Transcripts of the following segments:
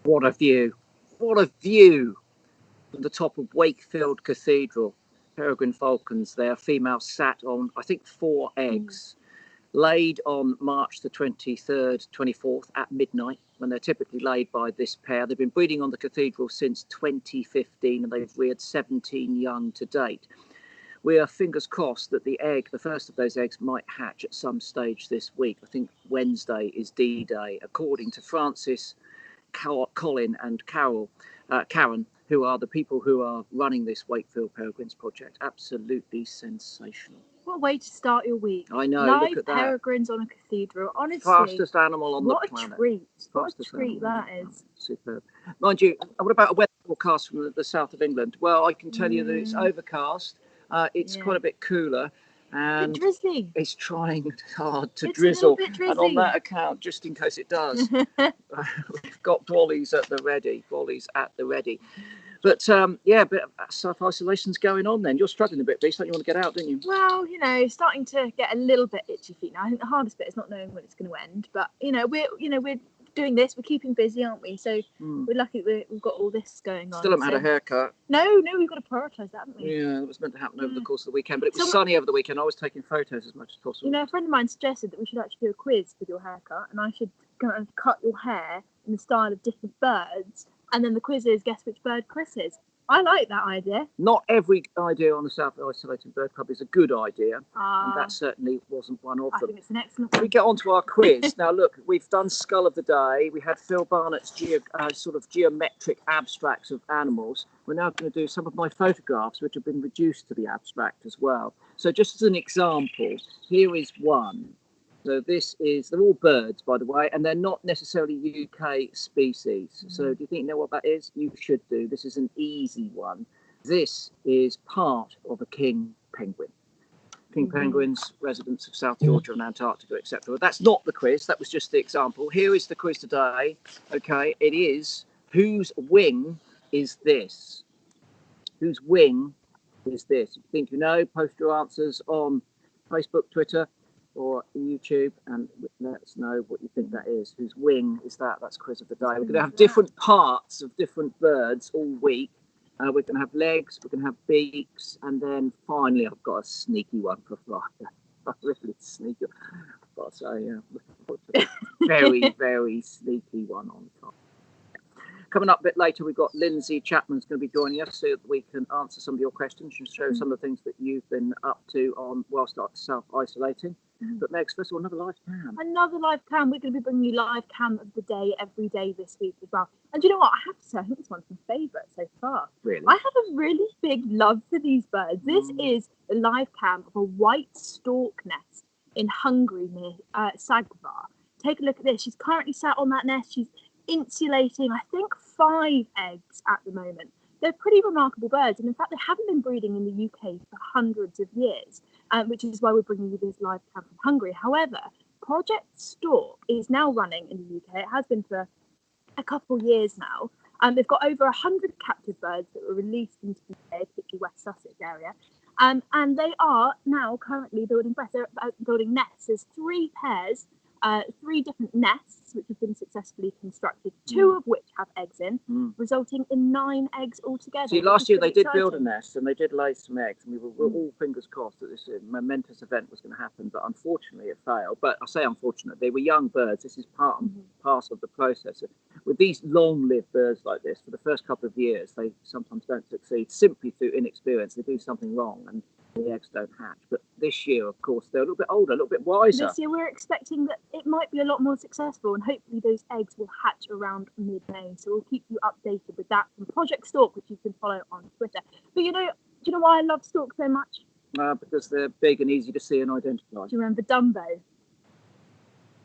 What a view. What a view from the top of Wakefield Cathedral. Peregrine falcons there, female sat on, I think, 4 eggs, laid on March the 23rd, 24th at midnight, when they're typically laid by this pair. They've been breeding on the cathedral since 2015, and they've reared 17 young to date. We are fingers crossed that the first of those eggs, might hatch at some stage this week. I think Wednesday is D-Day, according to Francis, Colin and Karen, who are the people who are running this Wakefield Peregrines project. Absolutely sensational. What a way to start your week. I know, Live look at that. peregrines on a cathedral. Honestly. Fastest animal on the planet. What a treat. What a treat that is. Superb. Mind you, what about a weather forecast from the south of England? Well, I can tell you that it's overcast. It's quite a bit cooler. And bit drizzly. It's trying hard to drizzle. And on that account, just in case it does, we've got brollies at the ready. But self-isolation's going on then. You're struggling a bit, Beast. Don't you want to get out, don't you? Well, starting to get a little bit itchy feet now. I think the hardest bit is not knowing when it's going to end. But we're doing this. We're keeping busy, aren't we? So we're lucky that we've got all this going on. Still haven't had a haircut. No, we've got to prioritise that, haven't we? Yeah, it was meant to happen over the course of the weekend, but it was sunny over the weekend. I was taking photos as much as possible. A friend of mine suggested that we should actually do a quiz with your haircut, and I should kind of cut your hair in the style of different birds, and then the quiz is guess which bird Chris is. I like that idea. Not every idea on the South Isolated Bird Club is a good idea, and that certainly wasn't one of them. I think it's an excellent one. We get on to our quiz. Now, look, we've done Skull of the Day. We had Phil Barnett's sort of geometric abstracts of animals. We're now going to do some of my photographs, which have been reduced to the abstract as well. So just as an example, here is one. So they're all birds, by the way, and they're not necessarily UK species. So do you think you know what that is? You should do. This is an easy one. This is part of a king penguin. King penguins, residents of South Georgia and Antarctica, etc. But that's not the quiz. That was just the example. Here is the quiz today. Okay, it is, whose wing is this? Whose wing is this? If you think you know, post your answers on Facebook, Twitter, or YouTube, and let us know what you think that is. Whose wing is that? That's quiz of the day. We're going to have different parts of different birds all week. We're going to have legs, we're going to have beaks, and then finally I've got a sneaky one for Friday. A really sneaky. I've got to say, very, very sneaky one on top. Coming up a bit later, we've got Lindsey Chapman's going to be joining us so that we can answer some of your questions and show some of the things that you've been up to whilst self-isolating. But Megs, first of all, another live cam. Another live cam. We're going to be bringing you live cam of the day every day this week as well. And do you know what? I have to say, I think this one's my favourite so far. Really? I have a really big love for these birds. This is the live cam of a white stork nest in Hungary near Sagvar. Take a look at this. She's currently sat on that nest. She's insulating, I think, 5 eggs at the moment. They're pretty remarkable birds, and in fact they haven't been breeding in the UK for hundreds of years, which is why we're bringing you this live cam from Hungary. However, Project Stork is now running in the UK. It has been for a couple of years now. They've got over 100 captive birds that were released into the UK, particularly West Sussex area, and they are now currently building nests. There's 3 pairs, 3 different nests which have been successfully constructed, 2 of which have eggs in, resulting in 9 eggs altogether. See, last year they did build a nest and they did lay some eggs, and we were all fingers crossed that this momentous event was going to happen, but unfortunately it failed. But I say unfortunate, they were young birds. This is part and parcel of the process. With these long-lived birds like this, for the first couple of years, they sometimes don't succeed simply through inexperience. They do something wrong and the eggs don't hatch. But this year, of course, they're a little bit older, a little bit wiser. This year we're expecting that it might be a lot more successful, and hopefully those eggs will hatch around mid-May. So we'll keep you updated with that from Project Stork, which you can follow on Twitter. But do you know why I love Stork so much? Because they're big and easy to see and identify. Do you remember Dumbo?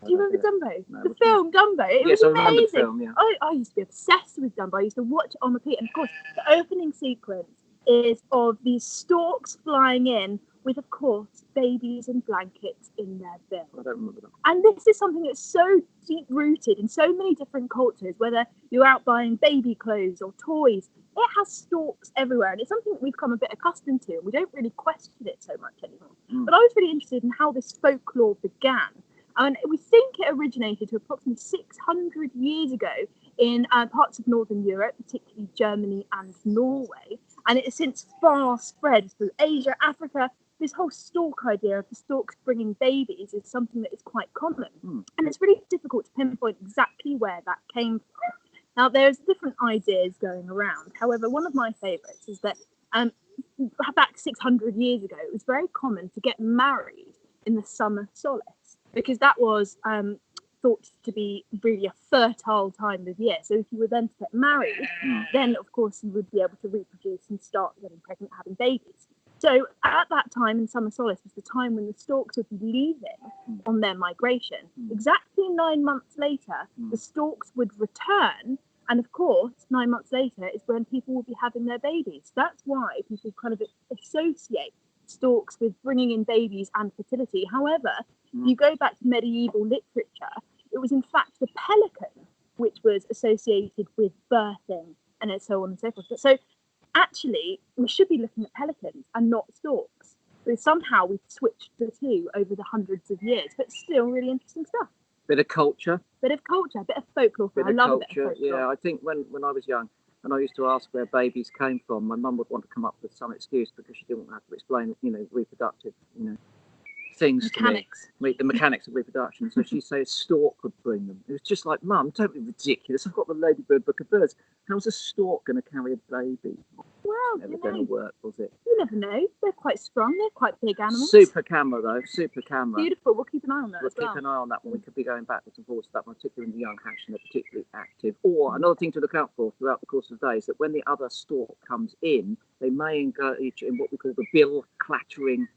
Do you remember Dumbo? No, the film Dumbo? It was amazing. I remember the film, yeah. I used to be obsessed with Dumbo. I used to watch it on repeat. And of course, the opening sequence is of these storks flying in with, of course, babies and blankets in their bill. I don't remember that. And this is something that's so deep-rooted in so many different cultures, whether you're out buying baby clothes or toys, it has storks everywhere. And it's something that we've come a bit accustomed to, and we don't really question it so much anymore. But I was really interested in how this folklore began. And we think it originated to approximately 600 years ago in parts of Northern Europe, particularly Germany and Norway. And it has since far spread through Asia, Africa. This whole stork idea of the storks bringing babies is something that is quite common. And it's really difficult to pinpoint exactly where that came from. Now, there's different ideas going around. However, one of my favourites is that back 600 years ago, it was very common to get married in the summer solace, because that was thought to be really a fertile time of year. So if you were then to get married, then of course you would be able to reproduce and start getting pregnant, having babies. So at that time in summer solace was the time when the storks would be leaving on their migration. Exactly 9 months later, the storks would return. And of course, 9 months later is when people will be having their babies. That's why people kind of associate storks with bringing in babies and fertility. However, if you go back to medieval literature, it was in fact the pelican which was associated with birthing and so on and so forth. So actually, we should be looking at pelicans and not storks. But somehow we've switched the two over the hundreds of years, but still really interesting stuff. Bit of culture. Bit of folklore. I love a bit of folklore. Yeah, I think when I was young, and I used to ask where babies came from, my mum would want to come up with some excuse because she didn't have to explain, reproductive, things mechanics. To me, the mechanics of reproduction. So she'd say a stork would bring them. It was just like, Mum, don't be ridiculous. I've got the Ladybird Book of Birds. How's a stork going to carry a baby? Well, never going to work, was it? You never know. They're quite strong. They're quite big animals. Super camera, though. Super camera. Beautiful. We'll keep an eye on that. We'll keep an eye on that one. We could be going backwards and forwards to that one, particularly in the young hatch, and they're particularly active. Or another thing to look out for throughout the course of the day is that when the other stork comes in, they may engage in what we call the bill clattering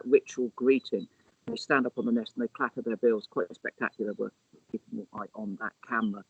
ritual greeting. They stand up on the nest and they clatter their bills. Quite spectacular. We're keeping an eye on that camera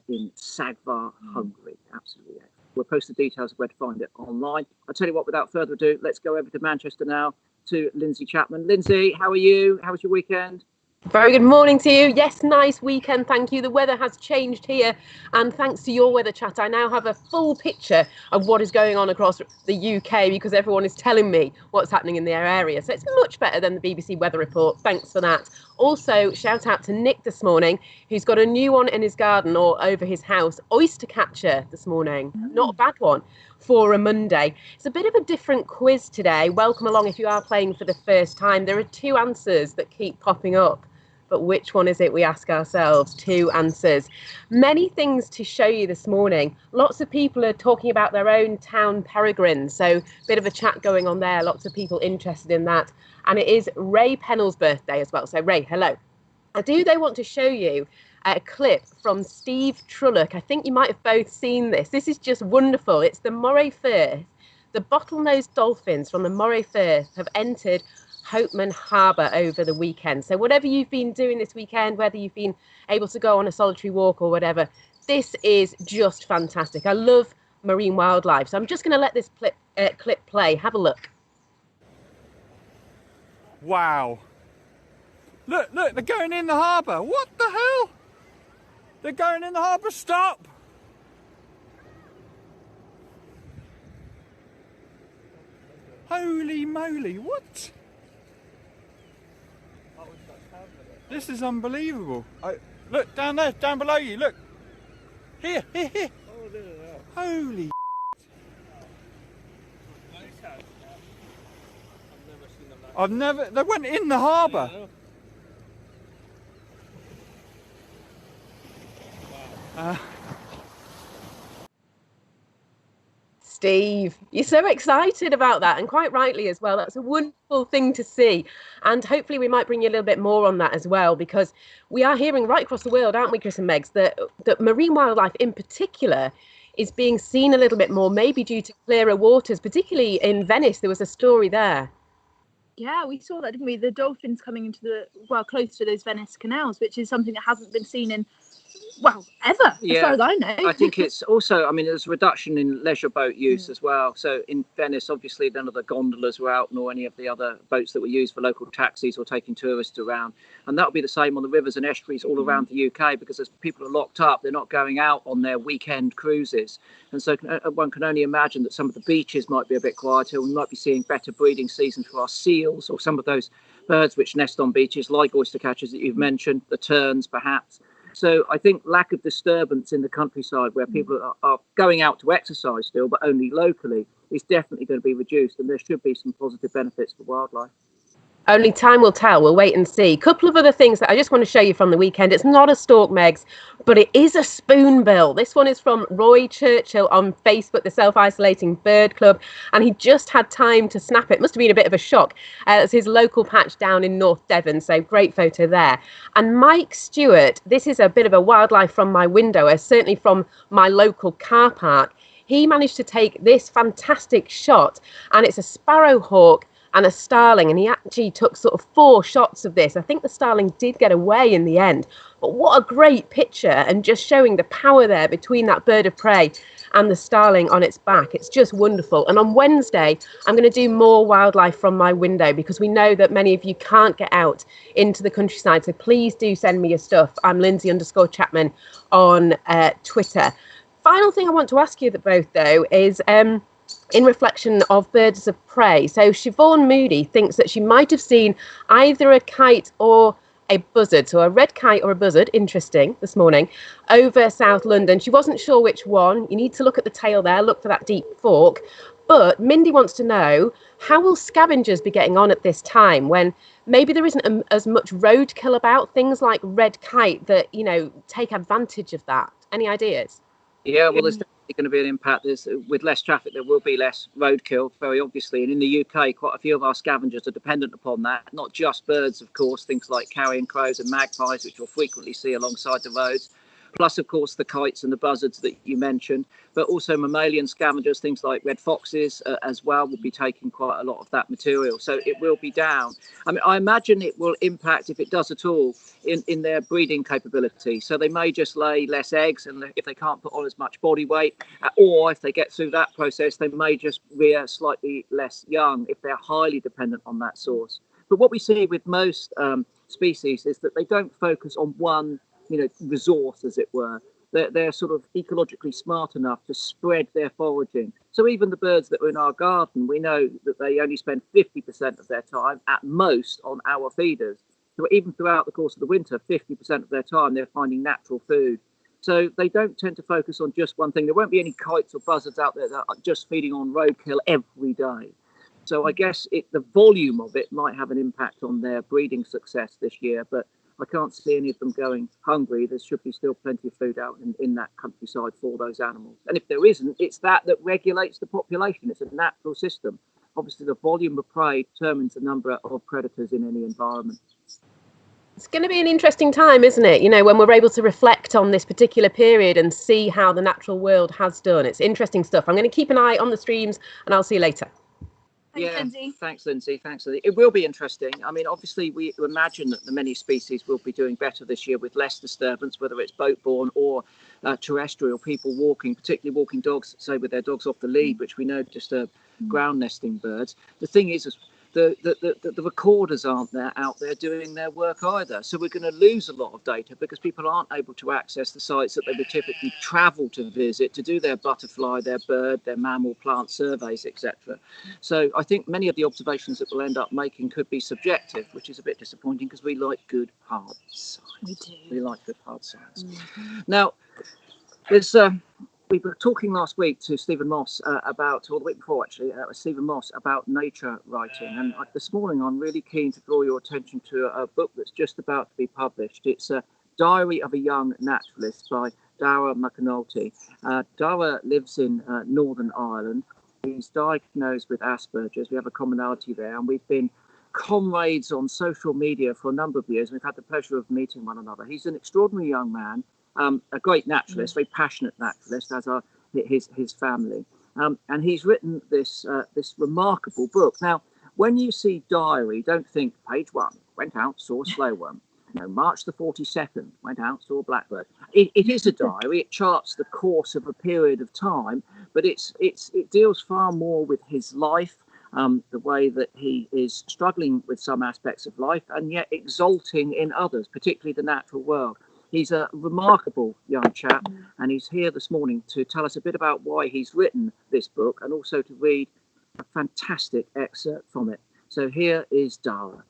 in Sagvar, Hungary. Absolutely. We'll post the details of where to find it online. I'll tell you what, without further ado, let's go over to Manchester now to Lindsey Chapman. Lindsey, how are you? How was your weekend? Very good morning to you. Yes, nice weekend, thank you. The weather has changed here, and thanks to your weather chat, I now have a full picture of what is going on across the UK because everyone is telling me what's happening in their area. So it's much better than the BBC weather report. Thanks for that. Also, shout out to Nick this morning, who's got a new one in his garden or over his house, oyster catcher this morning. Not a bad one for a Monday. It's a bit of a different quiz today. Welcome along if you are playing for the first time. There are two answers that keep popping up. But which one is it, we ask ourselves? Two answers. Many things to show you this morning. Lots of people are talking about their own town peregrines. So a bit of a chat going on there. Lots of people interested in that. And it is Ray Pennell's birthday as well. So Ray, hello. They want to show you a clip from Steve Trullock. I think you might have both seen this. This is just wonderful. It's the Moray Firth. The bottlenose dolphins from the Moray Firth have entered Hopeman Harbour over the weekend. So whatever you've been doing this weekend, whether you've been able to go on a solitary walk or whatever, this is just fantastic. I love marine wildlife. So I'm just going to let this clip play. Have a look. Wow. Look, they're going in the harbour. What the hell? They're going in the harbour. Stop. Holy moly, what? This is unbelievable. Look, down there, down below you, look. Here. Holy they went in the harbour. Steve, you're so excited about that, and quite rightly as well. That's a wonderful thing to see, and hopefully we might bring you a little bit more on that as well, because we are hearing right across the world, aren't we, Chris and Megs, that marine wildlife in particular is being seen a little bit more, maybe due to clearer waters, particularly in Venice. There was a story there. Yeah, we saw that, didn't we? The dolphins coming into close to those Venice canals, which is something that hasn't been seen in, ever, as far as I know. I think it's also, there's a reduction in leisure boat use as well. So in Venice, obviously, none of the gondolas were out, nor any of the other boats that were used for local taxis or taking tourists around. And that'll be the same on the rivers and estuaries all around the UK, because as people are locked up, they're not going out on their weekend cruises. And so one can only imagine that some of the beaches might be a bit quieter. We might be seeing better breeding seasons for our seals or some of those birds which nest on beaches, like oyster catchers that you've mentioned, the terns perhaps. So I think lack of disturbance in the countryside where people are going out to exercise still, but only locally, is definitely going to be reduced, and there should be some positive benefits for wildlife. Only time will tell. We'll wait and see. A couple of other things that I just want to show you from the weekend. It's not a stork, Megs, but it is a spoonbill. This one is from Roy Churchill on Facebook, the Self-Isolating Bird Club, and he just had time to snap it. Must have been a bit of a shock. It's his local patch down in North Devon, so great photo there. And Mike Stewart, this is a bit of a wildlife from my window, certainly from my local car park. He managed to take this fantastic shot, and it's a sparrowhawk and a starling, and he actually took sort of 4 shots of this. I think the starling did get away in the end, but what a great picture, and just showing the power there between that bird of prey and the starling on its back. It's just wonderful. And on Wednesday I'm going to do more wildlife from my window, because we know that many of you can't get out into the countryside, so please do send me your stuff. I'm Lindsey_Chapman on Twitter. Final thing I want to ask you both though is in reflection of birds of prey. So Siobhan Moody thinks that she might have seen either a kite or a buzzard, so a red kite or a buzzard, interesting, this morning, over South London. She wasn't sure which one. You need to look at the tail there, look for that deep fork. But Mindy wants to know, how will scavengers be getting on at this time when maybe there isn't as much roadkill about, things like red kite that, you know, take advantage of that? Any ideas? Yeah, well, there's definitely going to be an impact. With less traffic, there will be less roadkill, very obviously. And in the UK, quite a few of our scavengers are dependent upon that. Not just birds, of course, things like carrion crows and magpies, which you'll frequently see alongside the roads. Plus, of course, the kites and the buzzards that you mentioned, but also mammalian scavengers, things like red foxes as well, will be taking quite a lot of that material. So it will be down. I mean, I imagine it will impact, if it does at all, in their breeding capability. So they may just lay less eggs, and if they can't put on as much body weight, or if they get through that process, they may just rear slightly less young if they're highly dependent on that source. But what we see with most species is that they don't focus on one resource, as it were. They're sort of ecologically smart enough to spread their foraging. So even the birds that are in our garden, we know that they only spend 50% of their time at most on our feeders. So even throughout the course of the winter, 50% of their time they're finding natural food. So they don't tend to focus on just one thing. There won't be any kites or buzzards out there that are just feeding on roadkill every day. So I guess the volume of it might have an impact on their breeding success this year, but I can't see any of them going hungry. There should be still plenty of food out in that countryside for those animals. And if there isn't, it's that regulates the population. It's a natural system. Obviously, the volume of prey determines the number of predators in any environment. It's going to be an interesting time, isn't it? You know, when we're able to reflect on this particular period and see how the natural world has done. It's interesting stuff. I'm going to keep an eye on the streams, and I'll see you later. Thanks, Lindsay. It will be interesting. I mean, obviously, we imagine that the many species will be doing better this year with less disturbance, whether it's boat-borne or terrestrial, people walking, particularly walking dogs, say, with their dogs off the lead, which we know disturb ground nesting birds. The thing is the recorders aren't out there doing their work either. So we're going to lose a lot of data because people aren't able to access the sites that they would typically travel to visit to do their butterfly, their bird, their mammal, plant surveys, etc. So I think many of the observations that we'll end up making could be subjective, which is a bit disappointing because we like good hard science. We do. We like good hard science. Mm-hmm. Now, we were talking last week to Stephen Moss or the week before actually, Stephen Moss about nature writing. And this morning I'm really keen to draw your attention to a book that's just about to be published. It's a Diary of a Young Naturalist by Dara McAnulty. Dara lives in Northern Ireland. He's diagnosed with Asperger's. We have a commonality there, and we've been comrades on social media for a number of years. We've had the pleasure of meeting one another. He's an extraordinary young man. A great naturalist, very passionate naturalist, as are his family. And he's written this remarkable book. Now, when you see diary, don't think page 1, went out, saw a slow worm. March the 42nd, went out, saw a blackbird. It is a diary. It charts the course of a period of time, but it deals far more with his life, the way that he is struggling with some aspects of life and yet exalting in others, particularly the natural world. He's a remarkable young chap, and he's here this morning to tell us a bit about why he's written this book and also to read a fantastic excerpt from it. So here is Dara.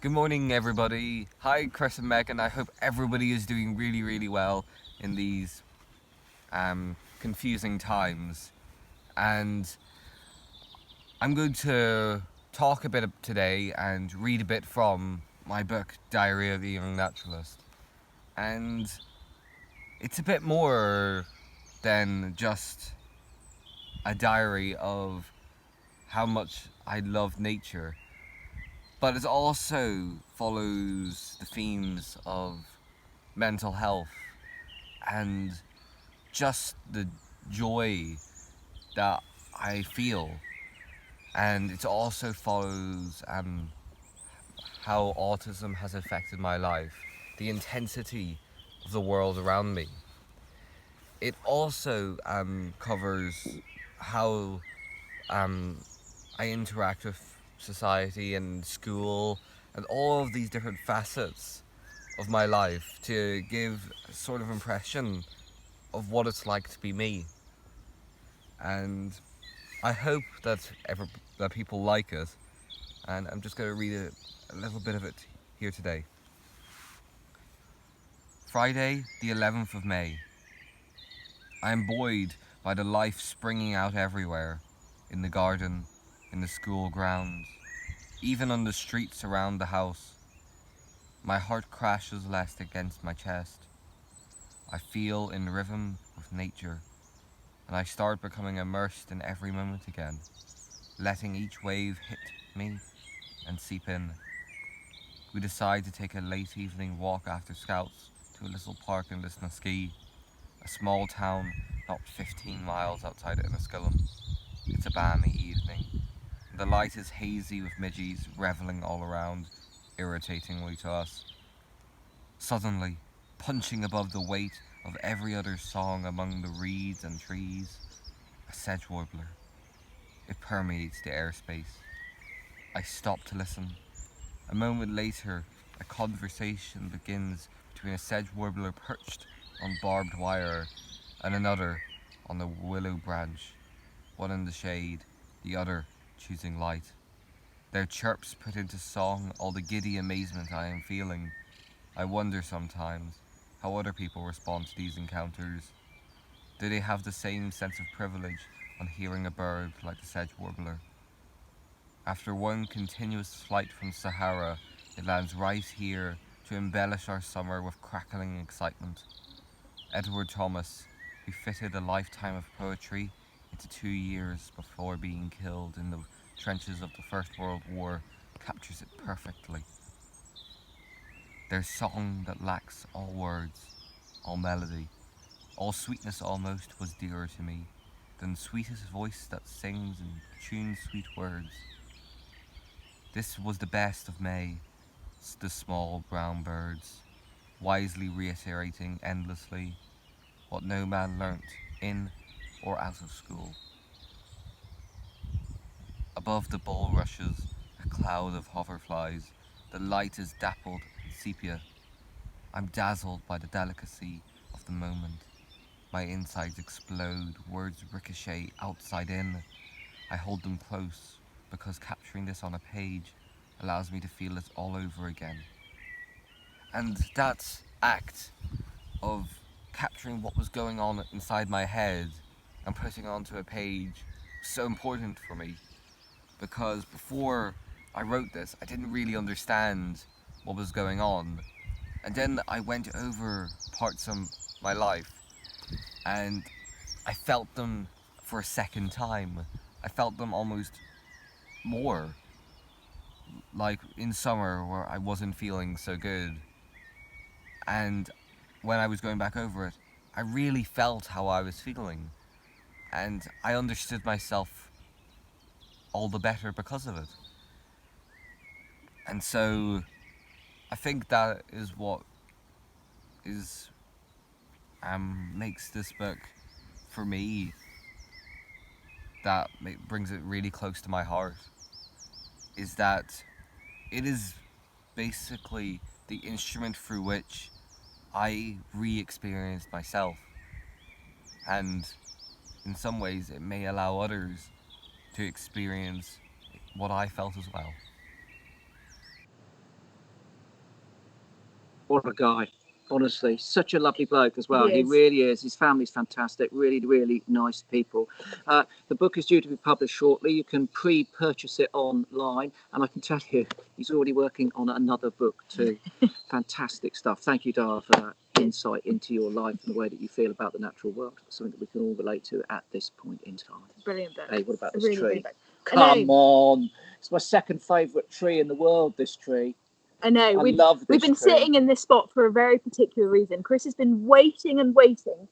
Good morning, everybody. Hi, Chris and Megan. I hope everybody is doing really, really well in these confusing times. And I'm going to talk a bit today and read a bit from my book, Diary of a Young Naturalist. And it's a bit more than just a diary of how much I love nature, but it also follows the themes of mental health and just the joy that I feel. And it also follows how autism has affected my life, the intensity of the world around me. It also covers how I interact with society and school and all of these different facets of my life to give a sort of impression of what it's like to be me. And I hope that people like it, and I'm just going to read a little bit of it here today. Friday, the 11th of May. I am buoyed by the life springing out everywhere, in the garden, in the school grounds, even on the streets around the house. My heart crashes less against my chest. I feel in rhythm with nature, and I start becoming immersed in every moment again, letting each wave hit me and seep in. We decide to take a late evening walk after scouts to a little park in Lisnaskea, a small town not 15 miles outside Enniskillen. It's a balmy evening. The light is hazy with midges revelling all around, irritatingly to us. Suddenly, punching above the weight of every other song among the reeds and trees, a sedge warbler. It permeates the airspace. I stop to listen. A moment later, a conversation begins between a sedge warbler perched on barbed wire and another on the willow branch, one in the shade, the other choosing light. Their chirps put into song all the giddy amazement I am feeling. I wonder sometimes how other people respond to these encounters. Do they have the same sense of privilege on hearing a bird like the sedge warbler? After one continuous flight from Sahara, it lands right here to embellish our summer with crackling excitement. Edward Thomas, who fitted a lifetime of poetry into 2 years before being killed in the trenches of the First World War, captures it perfectly. Their song that lacks all words, all melody, all sweetness almost was dearer to me than sweetest voice that sings and tunes sweet words. This was the best of May, the small brown birds, wisely reiterating endlessly what no man learnt in or out of school. Above the bulrushes, a cloud of hoverflies, the light is dappled in sepia. I'm dazzled by the delicacy of the moment. My insides explode, words ricochet outside in. I hold them close, because capturing this on a page allows me to feel it all over again. And that act of capturing what was going on inside my head and putting onto a page was so important for me, because before I wrote this, I didn't really understand what was going on. And then I went over parts of my life and I felt them for a second time. I felt them almost more, like in summer where I wasn't feeling so good. And when I was going back over it, I really felt how I was feeling. And I understood myself all the better because of it. And so I think that is what is makes this book, for me, that brings it really close to my heart, is that it is basically the instrument through which I re-experienced myself, and in some ways it may allow others to experience what I felt as well. What a guy. Honestly, such a lovely bloke as well. He He is. really is. His family's fantastic. Really, really nice people. The book is due to be published shortly. You can pre-purchase it online, and I can tell you, he's already working on another book too. Fantastic stuff. Thank you, Dara, for that insight into your life and the way that you feel about the natural world. Something that we can all relate to at this point in time. Brilliant book. Hey, what about this Really, tree? really book. Come on. It's my second favourite tree in the world, this tree. I know. I We've love this been tree. sitting in this spot for a very particular reason. Chris has been waiting and waiting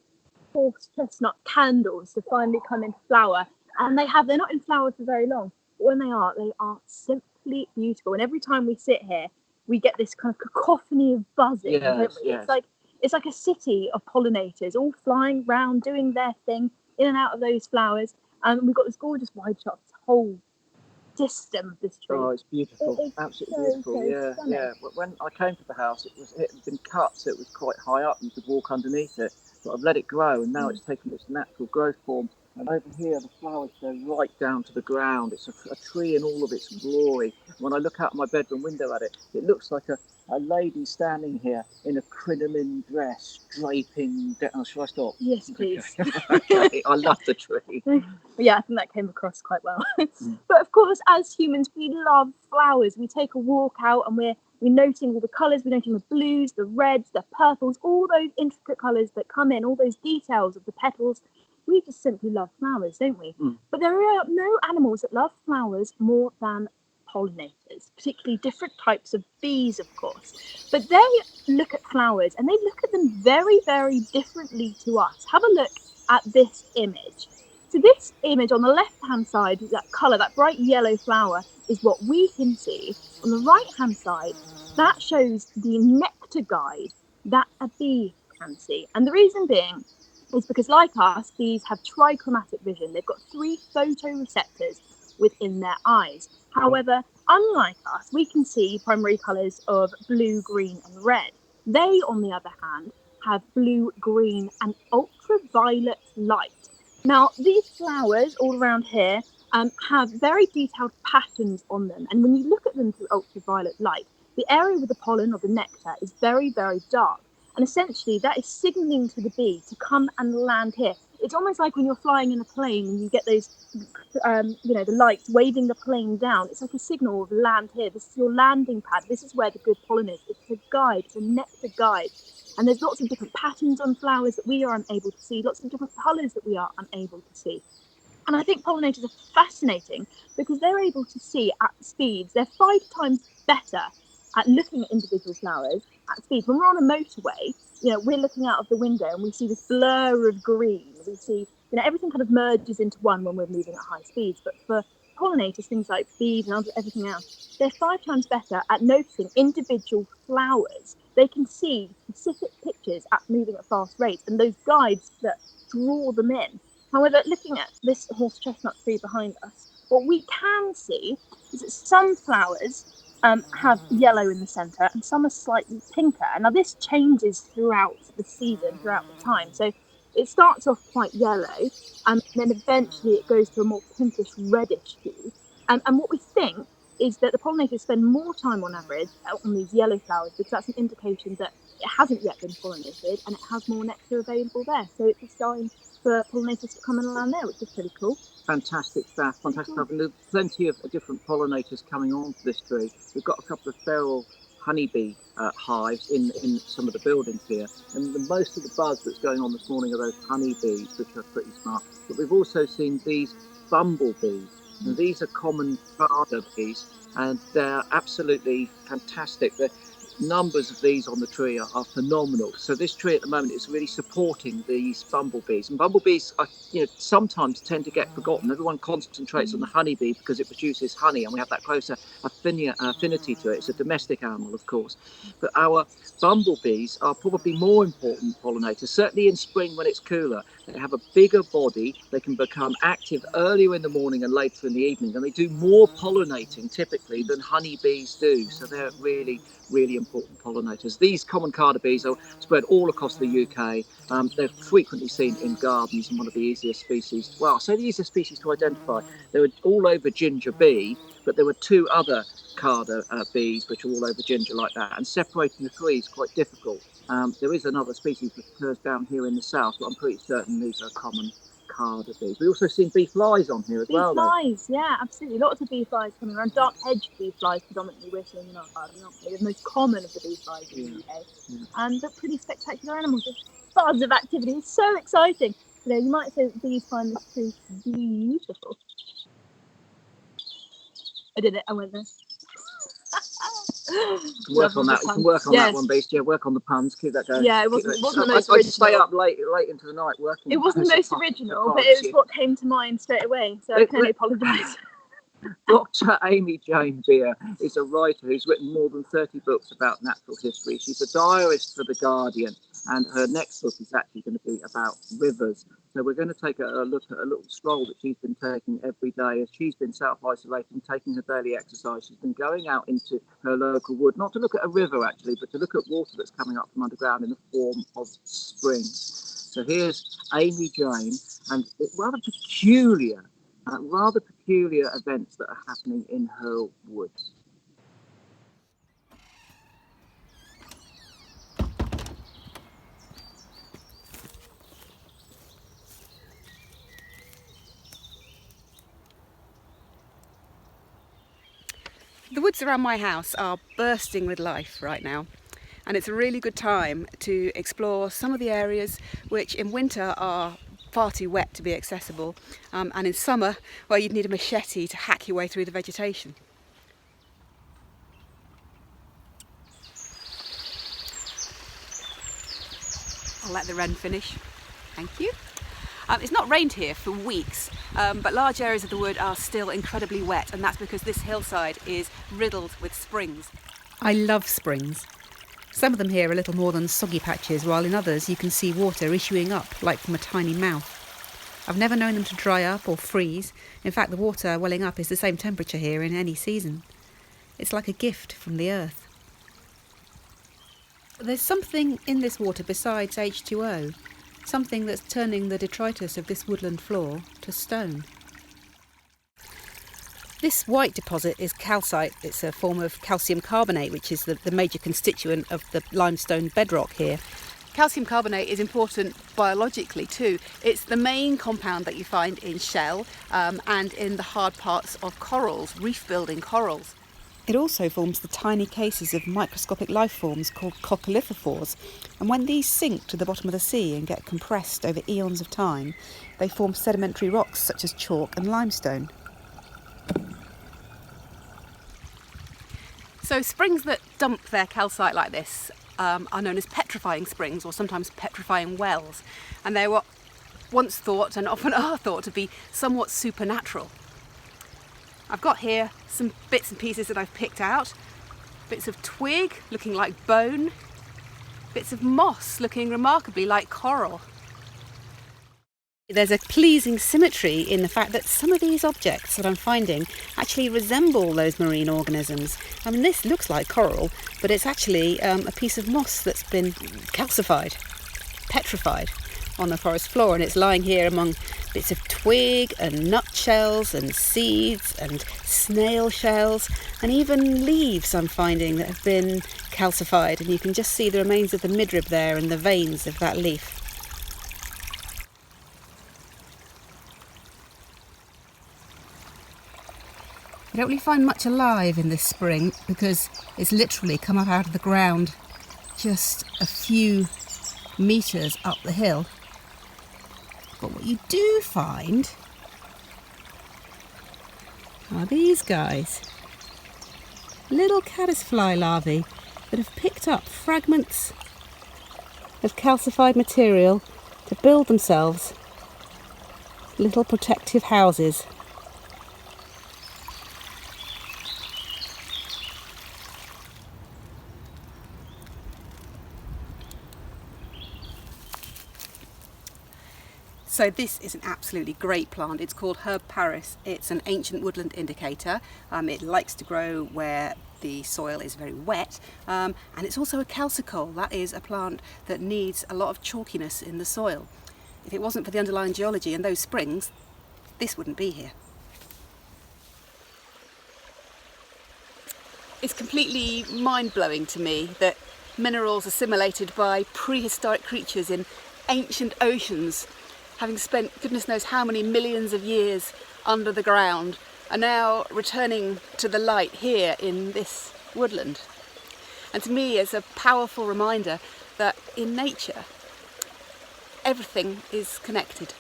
for chestnut candles to finally come into flower. And they're not in flower for very long. But when they are simply beautiful. And every time we sit here, we get this kind of cacophony of buzzing. Yes, Don't we? yes. It's like a city of pollinators all flying around, doing their thing in and out of those flowers. And we've got this gorgeous wide shot, this whole system of this tree. Oh, it's beautiful. It is Absolutely so, beautiful. so Yeah, stunning. yeah. But when I came to the house, it had been cut, so it was quite high up. You could walk underneath it. But I've let it grow, and now it's taken its natural growth form. And over here, the flowers go right down to the ground. It's a tree in all of its glory. When I look out my bedroom window at it, it looks like a lady standing here in a crinoline dress, draping down. Oh, shall I stop? Yes, please. Okay. I love the tree. Yeah, I think that came across quite well. But of course, as humans, we love flowers. We take a walk out and we're noting all the colours. We're noting the blues, the reds, the purples, all those intricate colours that come in, all those details of the petals. We just simply love flowers, don't we? But there are no animals that love flowers more than pollinators, particularly different types of bees, of course. But they look at flowers and they look at them very, very differently to us. Have a look at this image. So this image on the left-hand side, that colour, that bright yellow flower, is what we can see. On the right-hand side, that shows the nectar guide that a bee can see. And the reason being is because, like us, bees have trichromatic vision. They've got 3 photoreceptors within their eyes. However, unlike us, we can see primary colours of blue, green and red. They, on the other hand, have blue, green and ultraviolet light. Now, these flowers all around here have very detailed patterns on them. And when you look at them through ultraviolet light, the area with the pollen or the nectar is very, very dark. And essentially, that is signalling to the bee to come and land here. It's almost like when you're flying in a plane and you get those, the lights waving the plane down. It's like a signal of land here. This is your landing pad. This is where the good pollen is. It's a guide. It's a nectar guide. And there's lots of different patterns on flowers that we are unable to see, lots of different colours that we are unable to see. And I think pollinators are fascinating because they're able to see at speeds. They're 5 times better at looking at individual flowers at speeds. When we're on a motorway, we're looking out of the window and we see this blur of green. We see, everything kind of merges into one when we're moving at high speeds. But for pollinators, things like bees and everything else, they're 5 times better at noticing individual flowers. They can see specific pictures at moving at fast rates and those guides that draw them in. However, looking at this horse chestnut tree behind us, what we can see is that some flowers have yellow in the centre and some are slightly pinker. Now this changes throughout the season, throughout the time. So it starts off quite yellow and then eventually it goes to a more pinkish reddish hue. And what we think is that the pollinators spend more time on average on these yellow flowers because that's an indication that it hasn't yet been pollinated and it has more nectar available there. So it's a sign for pollinators to come and land there, which is pretty cool. Fantastic stuff, fantastic stuff. And there's plenty of different pollinators coming on to this tree. We've got a couple of feral honeybee hives in some of the buildings here. And most of the buzz that's going on this morning are those honeybees, which are pretty smart. But we've also seen these bumblebees. And these are common garter bees, and they're absolutely fantastic. The numbers of these on the tree are phenomenal. So this tree at the moment is really supporting these bumblebees. And bumblebees are, sometimes tend to get forgotten. Everyone concentrates on the honeybee because it produces honey, and we have that closer affinity to it. It's a domestic animal, of course. But our bumblebees are probably more important pollinators, certainly in spring when it's cooler. They have a bigger body. They can become active earlier in the morning and later in the evening, and they do more pollinating typically than honeybees do. So they're really, really important pollinators. These common carder bees are spread all across the UK. They're frequently seen in gardens and one of the easiest species. Well, I say the easiest species to identify. They were all over ginger bee, but there were two other carder bees which are all over ginger like that, and separating the three is quite difficult. There is another species that occurs down here in the south, but I'm pretty certain these are common carder bees. We also seen bee flies on here as Bee well. flies, yeah, absolutely. Lots of bee flies coming around. Dark edged bee flies, predominantly we're seeing in our garden, aren't we? The most common of the bee flies in the UK. And they're pretty spectacular animals. There's buzz of activity. It's so exciting. You know, you might say that bees find this tree beautiful. I did it. I went there. Work on that. You can work on that one, Beast. Yeah, work on the puns. Keep that going. Yeah, it wasn't the most I original. stay up late into the night working. It wasn't the most original, but it was what came to mind straight away. So I can only apologise. Dr. Amy Jane Beer is a writer who's written more than 30 books about natural history. She's a diarist for The Guardian, and her next book is actually going to be about rivers. So we're going to take a look at a little stroll that she's been taking every day as she's been self-isolating, taking her daily exercise. She's been going out into her local wood, not to look at a river actually, but to look at water that's coming up from underground in the form of springs. So here's Amy Jane, and it's rather peculiar events that are happening in her woods. The woods around my house are bursting with life right now, and it's a really good time to explore some of the areas which in winter are far too wet to be accessible, and in summer, well, you'd need a machete to hack your way through the vegetation. I'll let the wren finish. Thank you. It's not rained here for weeks, but large areas of the wood are still incredibly wet, and that's because this hillside is riddled with springs. I love springs. Some of them here are a little more than soggy patches, while in others you can see water issuing up like from a tiny mouth. I've never known them to dry up or freeze. In fact, the water welling up is the same temperature here in any season. It's like a gift from the earth. There's something in this water besides H2O, something that's turning the detritus of this woodland floor to stone. This white deposit is calcite. It's a form of calcium carbonate, which is the major constituent of the limestone bedrock here. Calcium carbonate is important biologically too. It's the main compound that you find in shell and in the hard parts of corals, reef-building corals. It also forms the tiny cases of microscopic life forms called coccolithophores, and when these sink to the bottom of the sea and get compressed over eons of time, they form sedimentary rocks such as chalk and limestone. So springs that dump their calcite like this are known as petrifying springs, or sometimes petrifying wells, and they were once thought, and often are thought, to be somewhat supernatural. I've got here some bits and pieces that I've picked out. Bits of twig looking like bone, bits of moss looking remarkably like coral. There's a pleasing symmetry in the fact that some of these objects that I'm finding actually resemble those marine organisms. I mean, this looks like coral, but it's actually a piece of moss that's been calcified, petrified on the forest floor, and it's lying here among bits of twig and nutshells and seeds and snail shells and even leaves I'm finding that have been calcified, and you can just see the remains of the midrib there and the veins of that leaf. I don't really find much alive in this spring because it's literally come up out of the ground just a few metres up the hill. But what you do find are these guys, little caddisfly larvae that have picked up fragments of calcified material to build themselves little protective houses. So this is an absolutely great plant. It's called Herb Paris. It's an ancient woodland indicator. It likes to grow where the soil is very wet, and it's also a calcicole. That is a plant that needs a lot of chalkiness in the soil. If it wasn't for the underlying geology and those springs, this wouldn't be here. It's completely mind-blowing to me that minerals assimilated by prehistoric creatures in ancient oceans, having spent goodness knows how many millions of years under the ground, are now returning to the light here in this woodland. And to me, it's a powerful reminder that in nature, everything is connected.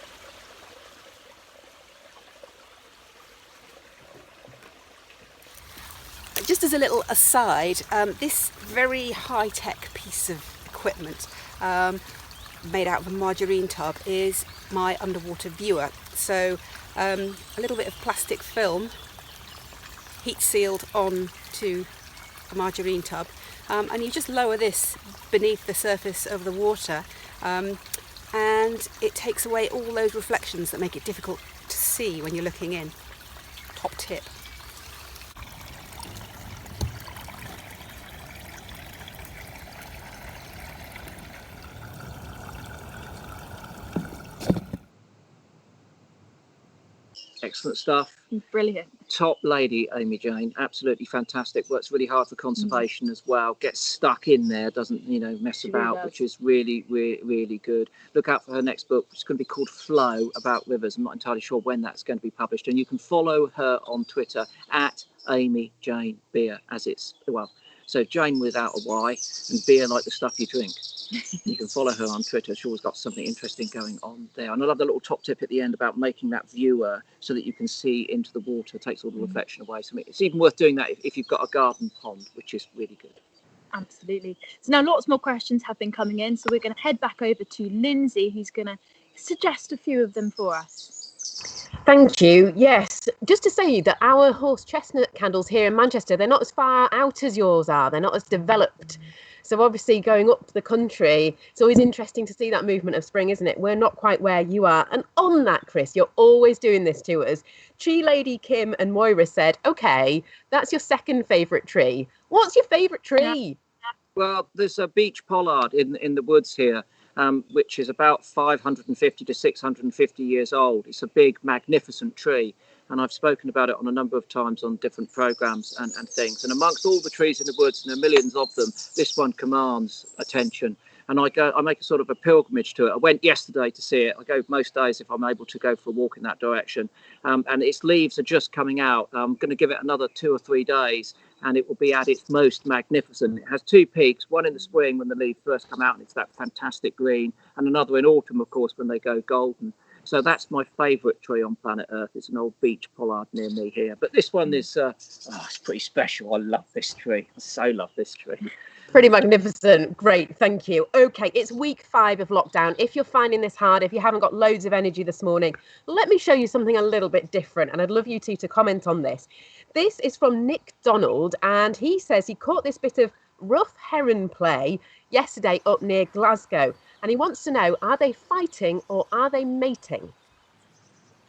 Just as a little aside, this very high-tech piece of equipment made out of a margarine tub is my underwater viewer. So a little bit of plastic film heat sealed onto a margarine tub, and you just lower this beneath the surface of the water, and it takes away all those reflections that make it difficult to see when you're looking in. Top tip. Excellent stuff. Brilliant. Top lady, Amy Jane. Absolutely fantastic. Works really hard for conservation as well. Gets stuck in there, doesn't, mess She really about, does. which is really, really, really good. Look out for her next book, which is going to be called Flow, about rivers. I'm not entirely sure when that's going to be published. And you can follow her on Twitter at Amy Jane Beer, as it's, so Jane without a Y, and beer like the stuff you drink. You can follow her on Twitter. She's always got something interesting going on there. And I love the little top tip at the end about making that viewer so that you can see into the water. It takes all the reflection away. So it's even worth doing that if you've got a garden pond, which is really good. Absolutely. So now lots more questions have been coming in. So we're going to head back over to Lindsay, who's going to suggest a few of them for us. Thank you. Yes, just to say that our horse chestnut candles here in Manchester, they're not as far out as yours are. They're not as developed. So obviously going up the country, it's always interesting to see that movement of spring, isn't it? We're not quite where you are. And on that, Chris, you're always doing this to us. Tree Lady Kim and Moira said, okay, that's your second favourite tree. What's your favourite tree? Well, there's a beech pollard in the woods here, which is about 550 to 650 years old. It's a big, magnificent tree. And I've spoken about it on a number of times on different programmes and things. And amongst all the trees in the woods, and there are millions of them, this one commands attention. And I make a sort of a pilgrimage to it. I went yesterday to see it. I go most days if I'm able to go for a walk in that direction. And its leaves are just coming out. I'm going to give it another 2 or 3 days, and it will be at its most magnificent. It has 2 peaks, one in the spring when the leaves first come out, and it's that fantastic green, and another in autumn, of course, when they go golden. So that's my favourite tree on planet Earth. It's an old beech pollard near me here. But this one is, it's pretty special. I love this tree. I so love this tree. Pretty magnificent. Great. Thank you. Okay, it's week 5 of lockdown. If you're finding this hard, if you haven't got loads of energy this morning, let me show you something a little bit different. And I'd love you two to comment on this. This is from Nick Donald, and he says he caught this bit of rough heron play yesterday up near Glasgow. And he wants to know, are they fighting or are they mating?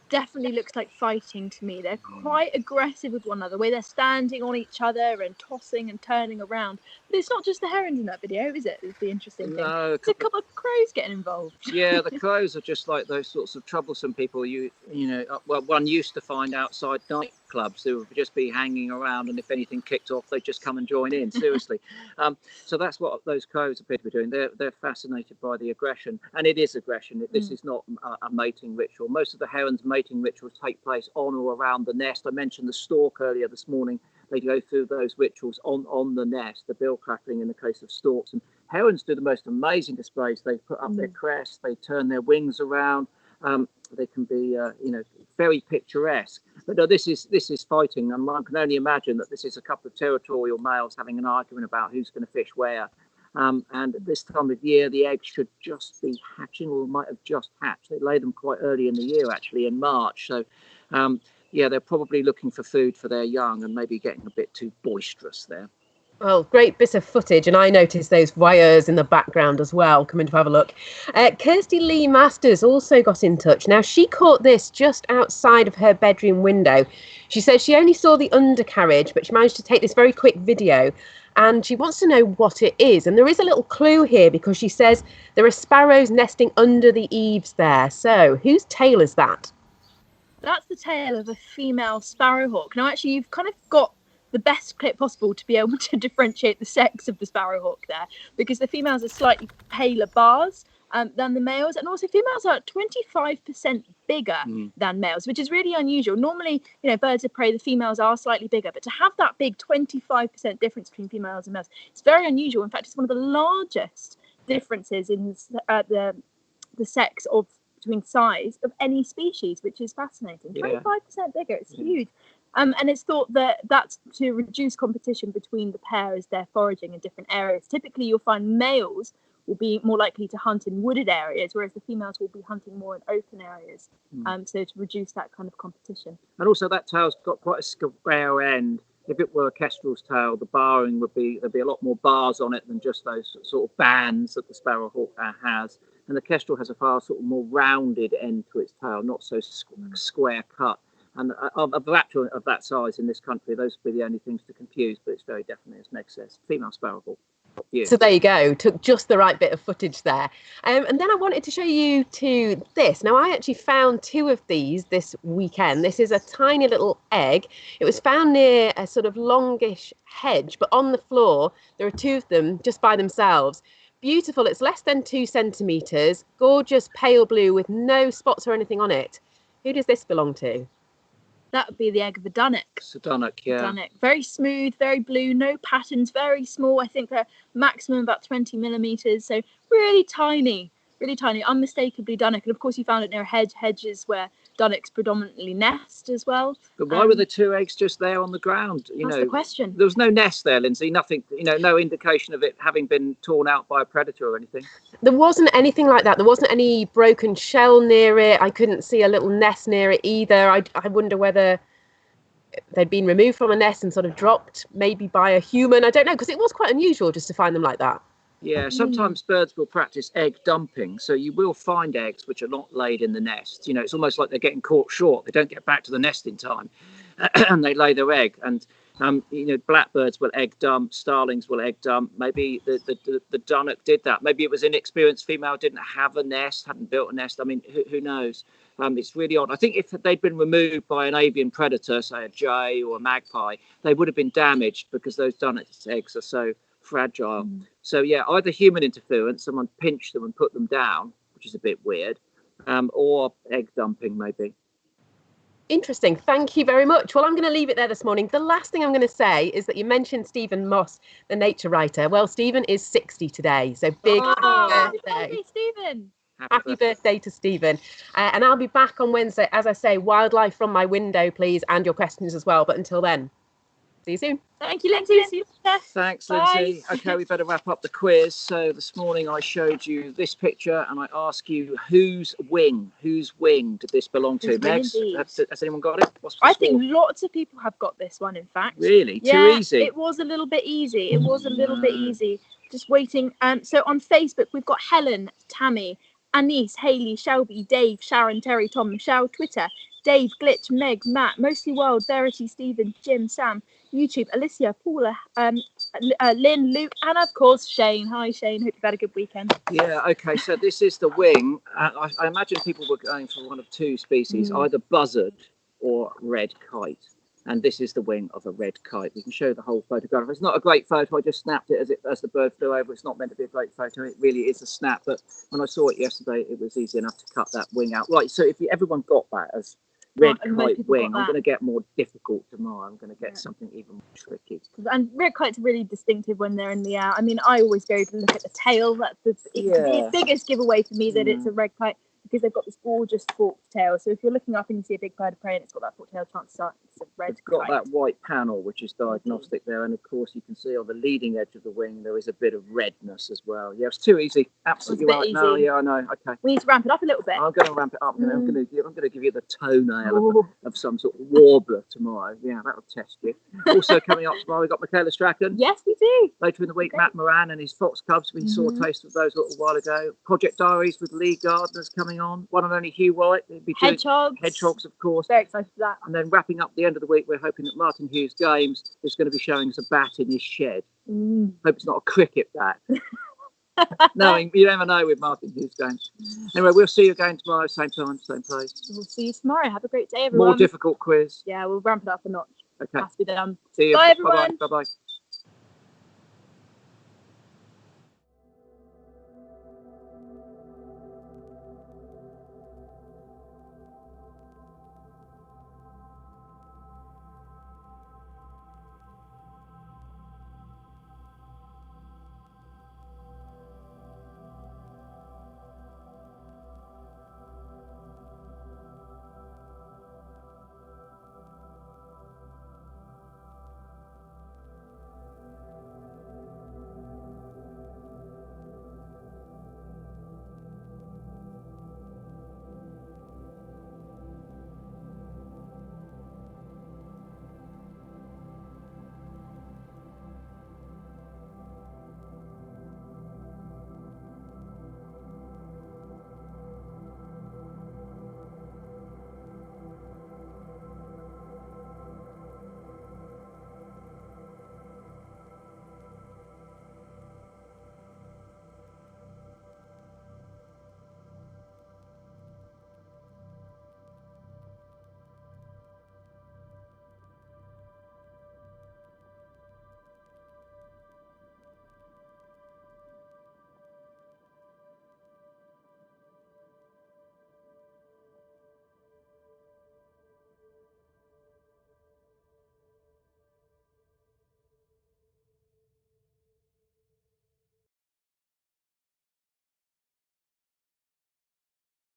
Definitely looks like fighting to me. They're quite aggressive with one another, the way they're standing on each other and tossing and turning around. But it's not just the herons in that video, is it? It's the interesting thing. No, It's a couple of crows getting involved. Yeah, the crows are just like those sorts of troublesome people one used to find outside nightclubs who would just be hanging around, and if anything kicked off, they'd just come and join in. Seriously. So that's what those crows appear to be doing. They're fascinated by the aggression, and it is aggression. This is not a mating ritual. Most of the herons' mating rituals take place on or around the nest. I mentioned the stork earlier this morning. They go through those rituals on the nest, the bill crackling in the case of storks. And herons do the most amazing displays. They put up their crests, they turn their wings around. They can be, very picturesque. But no, this is fighting, and one can only imagine that this is a couple of territorial males having an argument about who's going to fish where. And at this time of year, the eggs should just be hatching, or might have just hatched. They lay them quite early in the year, actually, in March. So, they're probably looking for food for their young and maybe getting a bit too boisterous there. Well, great bit of footage, and I noticed those wires in the background as well, coming to have a look. Kirsty Lee Masters also got in touch. Now, she caught this just outside of her bedroom window. She says she only saw the undercarriage, but she managed to take this very quick video, and she wants to know what it is. And there is a little clue here, because she says there are sparrows nesting under the eaves there. So, whose tail is that? That's the tail of a female sparrowhawk. Now, actually, you've kind of got the best clip possible to be able to differentiate the sex of the sparrowhawk there, because the females are slightly paler bars than the males, and also females are 25% bigger than males, which is really unusual. Normally, birds of prey, the females are slightly bigger, but to have that big 25% difference between females and males, it's very unusual. In fact, it's one of the largest differences in the sex between size of any species, which is fascinating. 25% bigger, it's huge. And it's thought that that's to reduce competition between the pair as they're foraging in different areas. Typically, you'll find males will be more likely to hunt in wooded areas, whereas the females will be hunting more in open areas. So to reduce that kind of competition. And also that tail's got quite a square end. If it were a kestrel's tail, the barring there'd be a lot more bars on it than just those sort of bands that the sparrowhawk has. And the kestrel has a far sort of more rounded end to its tail, not so square cut. And of that size in this country, those would be the only things to confuse, but it's very definitely, as Meg says, female sparrowhawk. So there you go, took just the right bit of footage there. And then I wanted to show you to this. Now, I actually found 2 of these this weekend. This is a tiny little egg. It was found near a sort of longish hedge, but on the floor, there are 2 of them just by themselves. Beautiful, it's less than 2 centimetres, gorgeous pale blue with no spots or anything on it. Who does this belong to? That would be the egg of a Dunnock. It's a Dunnock, yeah. Dunnock. Very smooth, very blue, no patterns, very small. I think they're maximum about 20 millimetres. So really tiny, unmistakably Dunnock. And of course, you found it near hedges where Dunnocks predominantly nest as well. But why were the 2 eggs just there on the ground? That's the question. There was no nest there, Lindsay. Nothing, no indication of it having been torn out by a predator or anything. There wasn't anything like that. There wasn't any broken shell near it. I couldn't see a little nest near it either. I wonder whether they'd been removed from a nest and sort of dropped maybe by a human. I don't know, because it was quite unusual just to find them like that. Yeah, sometimes birds will practice egg dumping, so you will find eggs which are not laid in the nest. It's almost like they're getting caught short. They don't get back to the nest in time, and they lay their egg. And blackbirds will egg dump, starlings will egg dump. Maybe the Dunnock did that. Maybe it was inexperienced female, didn't have a nest, hadn't built a nest. I mean, who knows? It's really odd. I think if they'd been removed by an avian predator, say a jay or a magpie, they would have been damaged, because those Dunnock's eggs are so fragile. So yeah, either human interference, someone pinched them and put them down, which is a bit weird, or egg dumping maybe. Interesting. Thank you very much. Well, I'm going to leave it there this morning. The last thing I'm going to say is that you mentioned Stephen Moss, the nature writer. Well, Stephen is 60 today, so big happy birthday. Happy Stephen. Happy birthday to Stephen. And I'll be back on Wednesday. As I say, wildlife from my window, please, and your questions as well. But until then, see you soon. Thank you, Lindsay. See you later. Thanks, Bye. Lindsay. Okay, we better wrap up the quiz. So this morning I showed you this picture and I asked you whose wing did this belong to? Megs, has anyone got it? I think lots of people have got this one, in fact. Really? Yeah, too easy? It was a little bit easy. Just waiting. So on Facebook, we've got Helen, Tammy, Anise, Hayley, Shelby, Dave, Sharon, Terry, Tom, Michelle. Twitter, Dave, Glitch, Meg, Matt, Mostly Wild, Verity, Stephen, Jim, Sam. YouTube, Alicia, Paula, Lynn, Luke, and of course Shane. Hi Shane, hope you've had a good weekend. Yeah, okay, so this is the wing. I imagine people were going for one of 2 species, either buzzard or red kite. And this is the wing of a red kite. We can show the whole photograph. It's not a great photo. I just snapped it as the bird flew over. It's not meant to be a great photo. It really is a snap. But when I saw it yesterday, it was easy enough to cut that wing out. Right, so if everyone got that as red kite wing, I'm going to get more difficult tomorrow. I'm going to get something even more tricky. And red kites are really distinctive when they're in the air. I mean, I always go to look at the tail. That's the biggest giveaway for me that it's a red kite, because they've got this gorgeous forked tail. So if you're looking up and you see a big bird of prey and it's got that forked tail, chances are it's a red It's got kite. that white panel, which is diagnostic there, and of course you can see on the leading edge of the wing there is a bit of redness as well. Yeah, it's too easy. Absolutely It's a right. bit No, easy. yeah, I know. Okay, We need to ramp it up a little bit. I'm going to ramp it up. I'm going to give you the toenail Ooh. of some sort of warbler tomorrow. Yeah, that'll test you. Also coming up tomorrow, we've got Michaela Strachan. Yes, we do. Later in the week, Okay. Matt Moran and his fox cubs. We saw a taste of those a little while ago. Project Diaries with Lee Gardner's coming on. One and only Hugh White. They'll be doing hedgehogs, of course. Very excited for that. And then wrapping up the end of the week, we're hoping that Martin Hughes Games is going to be showing us a bat in his shed. Hope it's not a cricket bat. No, you never know with Martin Hughes Games. Anyway, we'll see you again tomorrow, same time, same place. We'll see you tomorrow. Have a great day, everyone. More difficult quiz. Yeah, we'll ramp it up a notch. Okay. Has to be done. See you. Bye, everyone. Bye-bye. Bye-bye.